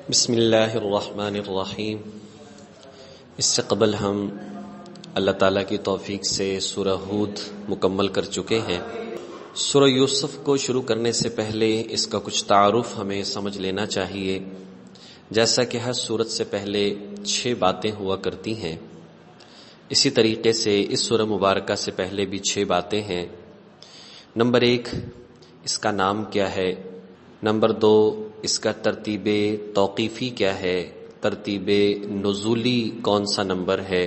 بسم اللہ الرحمن الرحیم۔ اس سے قبل ہم اللہ تعالیٰ کی توفیق سے سورہ ہود مکمل کر چکے ہیں۔ سورہ یوسف کو شروع کرنے سے پہلے اس کا کچھ تعارف ہمیں سمجھ لینا چاہیے۔ جیسا کہ ہر سورت سے پہلے 6 باتیں ہوا کرتی ہیں، اسی طریقے سے اس سورہ مبارکہ سے پہلے بھی 6 باتیں ہیں۔ نمبر 1، اس کا نام کیا ہے۔ نمبر 2، اس کا ترتیب توقیفی کیا ہے، ترتیب نزولی کون سا نمبر ہے،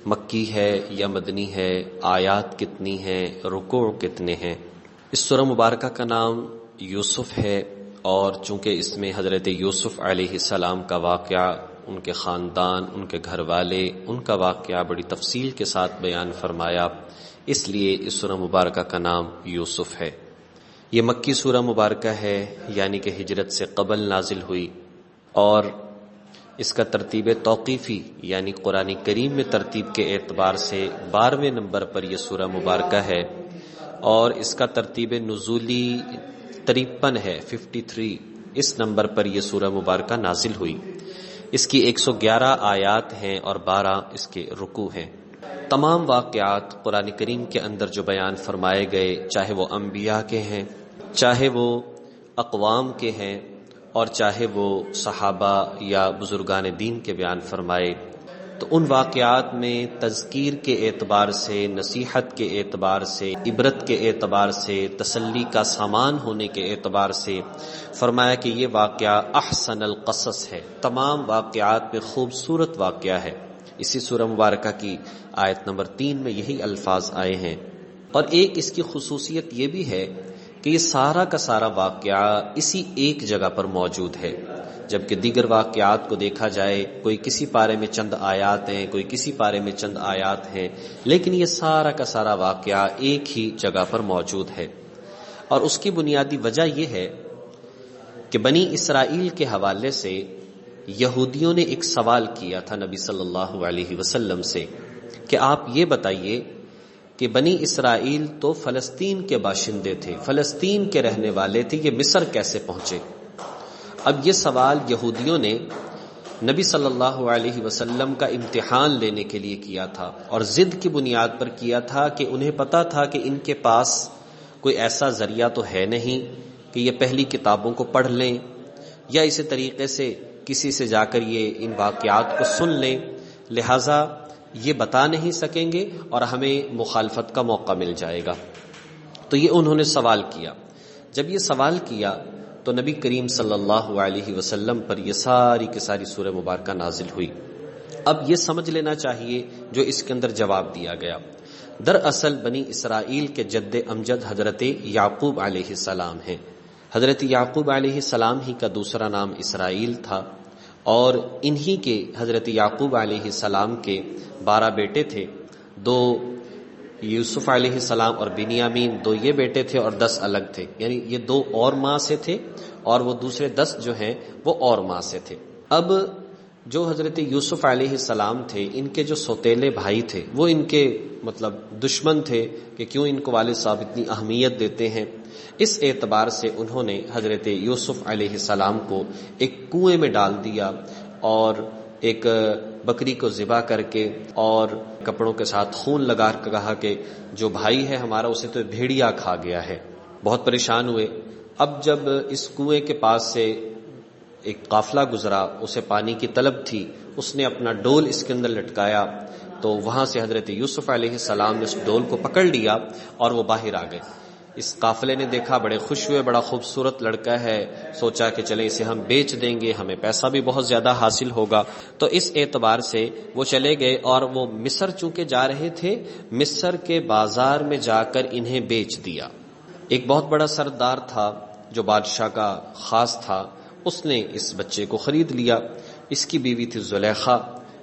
مکی ہے یا مدنی ہے، آیات کتنی ہیں، رکوع کتنے ہیں۔ اس سورہ مبارکہ کا نام یوسف ہے، اور چونکہ اس میں حضرت یوسف علیہ السلام کا واقعہ، ان کے خاندان، ان کے گھر والے، ان کا واقعہ بڑی تفصیل کے ساتھ بیان فرمایا، اس لیے اس سورہ مبارکہ کا نام یوسف ہے۔ یہ مکی سورہ مبارکہ ہے، یعنی کہ ہجرت سے قبل نازل ہوئی، اور اس کا ترتیب توقیفی یعنی قرآن کریم میں ترتیب کے اعتبار سے 12ویں نمبر پر یہ سورہ مبارکہ ہے، اور اس کا ترتیب نزولی 53 ہے، 53 اس نمبر پر یہ سورہ مبارکہ نازل ہوئی۔ اس کی 111 آیات ہیں اور 12 اس کے رکوع ہیں۔ تمام واقعات قرآن کریم کے اندر جو بیان فرمائے گئے، چاہے وہ انبیاء کے ہیں، چاہے وہ اقوام کے ہیں، اور چاہے وہ صحابہ یا بزرگان دین کے بیان فرمائے، تو ان واقعات میں تذکیر کے اعتبار سے، نصیحت کے اعتبار سے، عبرت کے اعتبار سے، تسلی کا سامان ہونے کے اعتبار سے فرمایا کہ یہ واقعہ احسن القصص ہے، تمام واقعات میں خوبصورت واقعہ ہے۔ اسی سورہ مبارکہ کی آیت نمبر 3 میں یہی الفاظ آئے ہیں۔ اور ایک اس کی خصوصیت یہ بھی ہے کہ یہ سارا کا سارا واقعہ اسی ایک جگہ پر موجود ہے، جبکہ دیگر واقعات کو دیکھا جائے، کوئی کسی پارے میں چند آیات ہیں، کوئی کسی پارے میں چند آیات ہیں، لیکن یہ سارا کا سارا واقعہ ایک ہی جگہ پر موجود ہے۔ اور اس کی بنیادی وجہ یہ ہے کہ بنی اسرائیل کے حوالے سے یہودیوں نے ایک سوال کیا تھا نبی صلی اللہ علیہ وسلم سے کہ آپ یہ بتائیے کہ بنی اسرائیل تو فلسطین کے باشندے تھے، فلسطین کے رہنے والے تھے، یہ مصر کیسے پہنچے؟ اب یہ سوال یہودیوں نے نبی صلی اللہ علیہ وسلم کا امتحان لینے کے لیے کیا تھا، اور ضد کی بنیاد پر کیا تھا کہ انہیں پتا تھا کہ ان کے پاس کوئی ایسا ذریعہ تو ہے نہیں کہ یہ پہلی کتابوں کو پڑھ لیں، یا اسی طریقے سے کسی سے جا کر یہ ان واقعات کو سن لیں، لہذا یہ بتا نہیں سکیں گے اور ہمیں مخالفت کا موقع مل جائے گا۔ تو یہ انہوں نے سوال کیا۔ جب یہ سوال کیا تو نبی کریم صلی اللہ علیہ وسلم پر یہ ساری کی ساری سورہ مبارکہ نازل ہوئی۔ اب یہ سمجھ لینا چاہیے جو اس کے اندر جواب دیا گیا۔ دراصل بنی اسرائیل کے جد امجد حضرت یعقوب علیہ السلام ہیں۔ حضرت یعقوب علیہ السلام ہی کا دوسرا نام اسرائیل تھا، اور انہی کے حضرت یعقوب علیہ السلام کے 12 بیٹے تھے، 2 یوسف علیہ السلام اور بنیامین، 2 یہ بیٹے تھے اور 10 الگ تھے، یعنی یہ 2 اور ماں سے تھے، اور وہ دوسرے 10 جو ہیں وہ اور ماں سے تھے۔ اب جو حضرت یوسف علیہ السلام تھے، ان کے جو سوتیلے بھائی تھے وہ ان کے دشمن تھے کہ کیوں ان کو والد صاحب اتنی اہمیت دیتے ہیں۔ اس اعتبار سے انہوں نے حضرت یوسف علیہ السلام کو ایک کنویں میں ڈال دیا، اور ایک بکری کو ذبح کر کے اور کپڑوں کے ساتھ خون لگا کر کہا کہ جو بھائی ہے ہمارا اسے تو بھیڑیا کھا گیا ہے۔ بہت پریشان ہوئے۔ اب جب اس کنویں کے پاس سے ایک قافلہ گزرا، اسے پانی کی طلب تھی، اس نے اپنا ڈول اس کے اندر لٹکایا، تو وہاں سے حضرت یوسف علیہ السلام نے اس ڈول کو پکڑ لیا اور وہ باہر آ گئے۔ اس قافلے نے دیکھا، بڑے خوش ہوئے، بڑا خوبصورت لڑکا ہے، سوچا کہ چلیں اسے ہم بیچ دیں گے، ہمیں پیسہ بھی بہت زیادہ حاصل ہوگا۔ تو اس اعتبار سے وہ چلے گئے، اور وہ مصر چونکہ جا رہے تھے، مصر کے بازار میں جا کر انہیں بیچ دیا۔ ایک بہت بڑا سردار تھا جو بادشاہ کا خاص تھا، اس نے اس بچے کو خرید لیا۔ اس کی بیوی تھی زلیخا،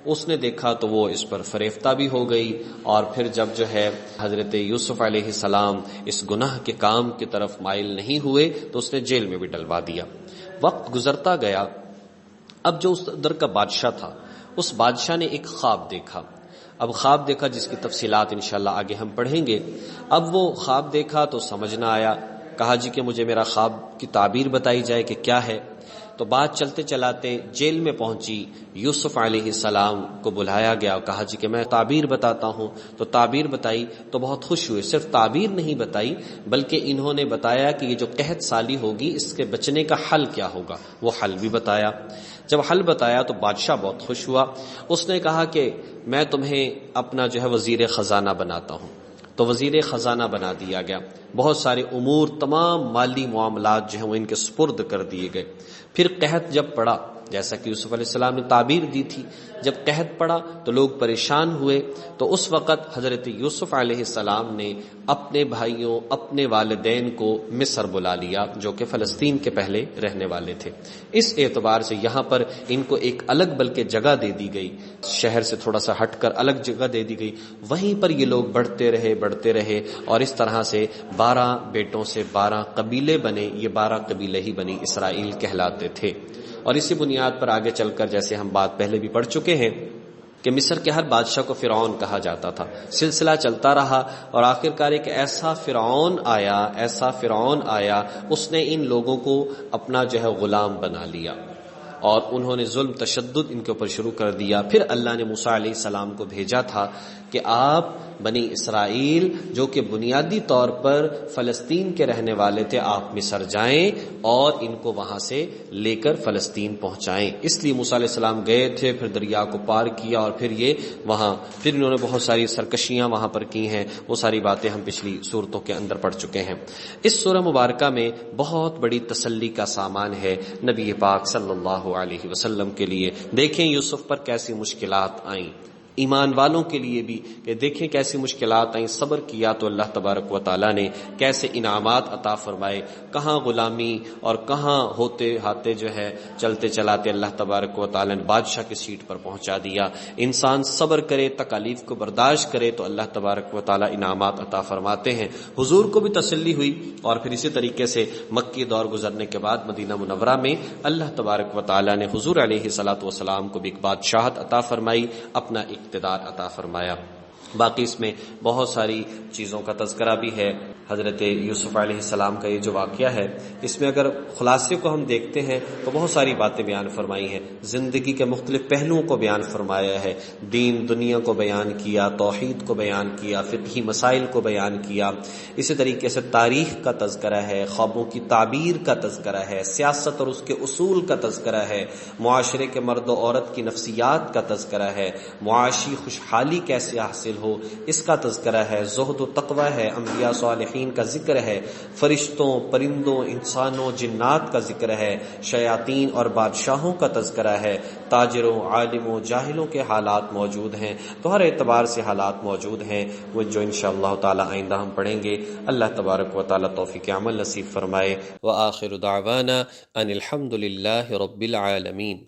اس نے دیکھا تو وہ اس پر فریفتہ بھی ہو گئی، اور پھر جب جو ہے حضرت یوسف علیہ السلام اس گناہ کے کام کی طرف مائل نہیں ہوئے تو اس نے جیل میں بھی ڈلوا دیا۔ وقت گزرتا گیا۔ اب جو اس ادھر کا بادشاہ تھا، اس بادشاہ نے ایک خواب دیکھا۔ اب خواب دیکھا جس کی تفصیلات انشاءاللہ آگے ہم پڑھیں گے۔ اب وہ خواب دیکھا تو سمجھ نہ آیا، کہا جی کہ مجھے میرا خواب کی تعبیر بتائی جائے کہ کیا ہے۔ تو بات چلتے چلاتے جیل میں پہنچی، یوسف علیہ السلام کو بلایا گیا اور کہا جی کہ میں تعبیر بتاتا ہوں، تو تعبیر بتائی تو بہت خوش ہوئے. صرف تعبیر نہیں بتائی بلکہ انہوں نے بتایا کہ یہ جو قحط سالی ہوگی اس کے بچنے کا حل کیا ہوگا، وہ حل بھی بتایا. جب حل بتایا تو بادشاہ بہت خوش ہوا. اس نے کہا کہ میں تمہیں اپنا جو ہے وزیر خزانہ بناتا ہوں. تو وزیر خزانہ بنا دیا گیا. بہت سارے امور، تمام مالی معاملات جو ہیں وہ ان کے سپرد کر دیے گئے. پھر قحط جب پڑا، جیسا کہ یوسف علیہ السلام نے تعبیر دی تھی، جب قحط پڑا تو لوگ پریشان ہوئے. تو اس وقت حضرت یوسف علیہ السلام نے اپنے بھائیوں، اپنے والدین کو مصر بلا لیا، جو کہ فلسطین کے پہلے رہنے والے تھے. اس اعتبار سے یہاں پر ان کو ایک الگ بلکہ جگہ دے دی گئی، شہر سے تھوڑا سا ہٹ کر الگ جگہ دے دی گئی. وہیں پر یہ لوگ بڑھتے رہے اور اس طرح سے 12 بیٹوں سے 12 قبیلے بنے. یہ 12 قبیلے ہی بنی اسرائیل کہلاتے تھے. اور اسی بنیاد پر آگے چل کر، جیسے ہم بات پہلے بھی پڑھ چکے ہیں کہ مصر کے ہر بادشاہ کو فرعون کہا جاتا تھا. سلسلہ چلتا رہا اور آخرکار ایک ایسا فرعون آیا، اس نے ان لوگوں کو اپنا جو ہے غلام بنا لیا اور انہوں نے ظلم تشدد ان کے اوپر شروع کر دیا. پھر اللہ نے موسیٰ علیہ السلام کو بھیجا تھا کہ آپ بنی اسرائیل جو کہ بنیادی طور پر فلسطین کے رہنے والے تھے، آپ مصر جائیں اور ان کو وہاں سے لے کر فلسطین پہنچائیں. اس لیے موسیٰ علیہ السلام گئے تھے، پھر دریا کو پار کیا اور پھر انہوں نے بہت ساری سرکشیاں وہاں پر کی ہیں. وہ ساری باتیں ہم پچھلی صورتوں کے اندر پڑھ چکے ہیں. اس سورہ مبارکہ میں بہت بڑی تسلی کا سامان ہے نبی پاک صلی اللہ علیہ وسلم کے لیے. دیکھیں یوسف پر کیسی مشکلات آئیں، ایمان والوں کے لیے بھی کہ دیکھیں کیسی مشکلات آئیں، صبر کیا تو اللہ تبارک و تعالیٰ نے کیسے انعامات عطا فرمائے. کہاں غلامی اور کہاں ہوتے جو ہے چلتے چلاتے اللہ تبارک و تعالیٰ نے بادشاہ کی سیٹ پر پہنچا دیا. انسان صبر کرے، تکالیف کو برداشت کرے تو اللہ تبارک و تعالیٰ انعامات عطا فرماتے ہیں. حضور کو بھی تسلی ہوئی اور پھر اسی طریقے سے مکی دور گزرنے کے بعد مدینہ منورہ میں اللہ تبارک و تعالیٰ نے حضور علیہ الصلوۃ والسلام کو بھی ایک بادشاہت عطا فرمائی، اپنا اقتدار عطا فرمایا. باقی اس میں بہت ساری چیزوں کا تذکرہ بھی ہے. حضرت یوسف علیہ السلام کا یہ جو واقعہ ہے، اس میں اگر خلاصے کو ہم دیکھتے ہیں تو بہت ساری باتیں بیان فرمائی ہیں. زندگی کے مختلف پہلوؤں کو بیان فرمایا ہے، دین دنیا کو بیان کیا، توحید کو بیان کیا، فقہی مسائل کو بیان کیا. اسی طریقے سے تاریخ کا تذکرہ ہے، خوابوں کی تعبیر کا تذکرہ ہے، سیاست اور اس کے اصول کا تذکرہ ہے، معاشرے کے مرد و عورت کی نفسیات کا تذکرہ ہے، معاشی خوشحالی کیسے حاصل ہو اس کا تذکرہ ہے، زہد و تقوی ہے، انبیاء صالحین کا ذکر ہے، فرشتوں، پرندوں، انسانوں، جنات کا ذکر ہے، شیاطین اور بادشاہوں کا تذکرہ ہے، تاجروں، عالموں، جاہلوں کے حالات موجود ہیں. تو ہر اعتبار سے حالات موجود ہیں، وہ جو انشاءاللہ تعالی آئندہ ہم پڑھیں گے. اللہ تبارک و تعالی توفیق عمل نصیب فرمائے. وآخر دعوانا ان الحمد للہ رب العالمین.